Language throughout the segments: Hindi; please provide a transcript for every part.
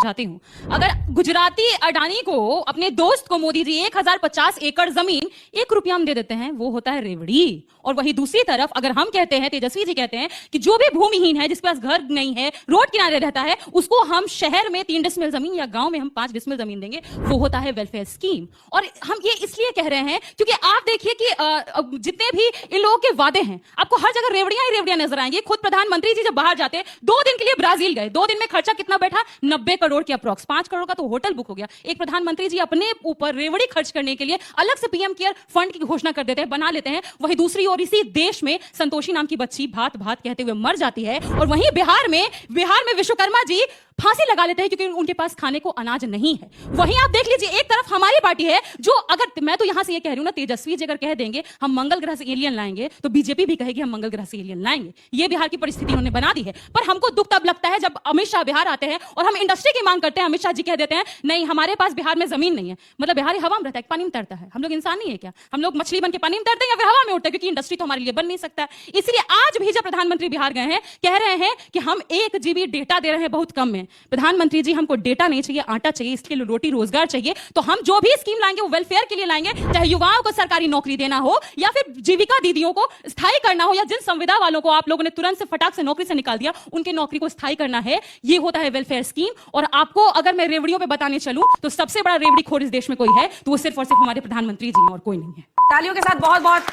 समझाती हूँ। अगर गुजराती अडानी को, अपने दोस्त को मोदी जी 1050 एकड़ जमीन 1 रुपया में दे देते हैं, वो होता है रेवड़ी। और वही दूसरी तरफ अगर हम कहते हैं, तेजस्वी जी कहते हैं कि जो भी भूमिहीन है, जिसके पास घर नहीं है, रोड किनारे रहता है, उसको हम शहर में 3 डिसमिल जमीन या गांव में हम 5 डिसमिल जमीन देंगे, वो होता है वेलफेयर स्कीम। और हम ये इसलिए कह रहे हैं क्योंकि आप देखिए कि जितने भी इन लोगों के वादे हैं, आपको हर जगह रेवड़ियां ही रेवड़ियां नजर आएंगी। खुद प्रधानमंत्री जी जब बाहर जाते, 2 दिन के लिए ब्राजील गए, 2 दिन में खर्चा कितना बैठा? 90 करोड़ के अप्रॉक्स, 5 करोड़ का तो होटल बुक हो गया। एक प्रधानमंत्री जी अपने ऊपर रेवड़ी खर्च करने के लिए अलग से पीएम केयर फंड की घोषणा कर देते हैं, बना लेते हैं। वहीं दूसरी ओर इसी देश में संतोषी नाम की बच्ची भात भात कहते हुए मर जाती है। और वहीं बिहार में विश्वकर्मा जी फांसी लगा लेते हैं क्योंकि उनके पास खाने को अनाज नहीं है। वहीं आप देख लीजिए, एक तरफ हमारी पार्टी है जो, अगर मैं तो यहां से ये कह रही हूं ना, तेजस्वी जी अगर कह देंगे हम मंगल ग्रह से एलियन लाएंगे, तो बीजेपी भी कहेगी हम मंगल ग्रह से एलियन लाएंगे। ये बिहार की परिस्थिति उन्होंने बना दी है। पर हमको दुख तब लगता है जब अमित शाह बिहार आते हैं और हम इंडस्ट्री की मांग करते हैं, अमित शाह जी कह देते हैं नहीं हमारे पास बिहार में जमीन नहीं है। मतलब बिहारी हवा में रहता है, पानी में तैरता है। हम लोग इंसान नहीं है क्या? हम लोग मछली बन के पानी में तैरते हैं या फिर हवा में उड़ते हैं? क्योंकि इंडस्ट्री तो हमारे लिए बन नहीं सकता। इसलिए आज भी जब प्रधानमंत्री बिहार गए हैं, कह रहे हैं कि हम 1 GB डेटा दे रहे हैं बहुत कम में। प्रधानमंत्री जी हमको डेटा नहीं चाहिए, आटा चाहिए, इसके लिए रोटी रोजगार चाहिए। तो हम जो भी स्कीम लाएंगे वो वेलफेयर के लिए लाएंगे, चाहे युवाओं को सरकारी नौकरी देना हो या फिर जीविका दीदियों को स्थायी करना हो, या जिन संविदा वालों को आप लोगों ने तुरंत से फटाक से नौकरी से निकाल दिया, उनके नौकरी को स्थायी करना है। ये होता है वेलफेयर स्कीम। और आपको अगर मैं रेवड़ियों पे बताने चलूं तो सबसे बड़ा रेवड़ी खोर इस देश में कोई है तो वो सिर्फ और सिर्फ हमारे प्रधानमंत्री जी हैं और कोई नहीं है। तालियों के साथ बहुत बहुत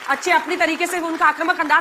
अच्छे अपनी तरीके से उनका आक्रामक अंदाज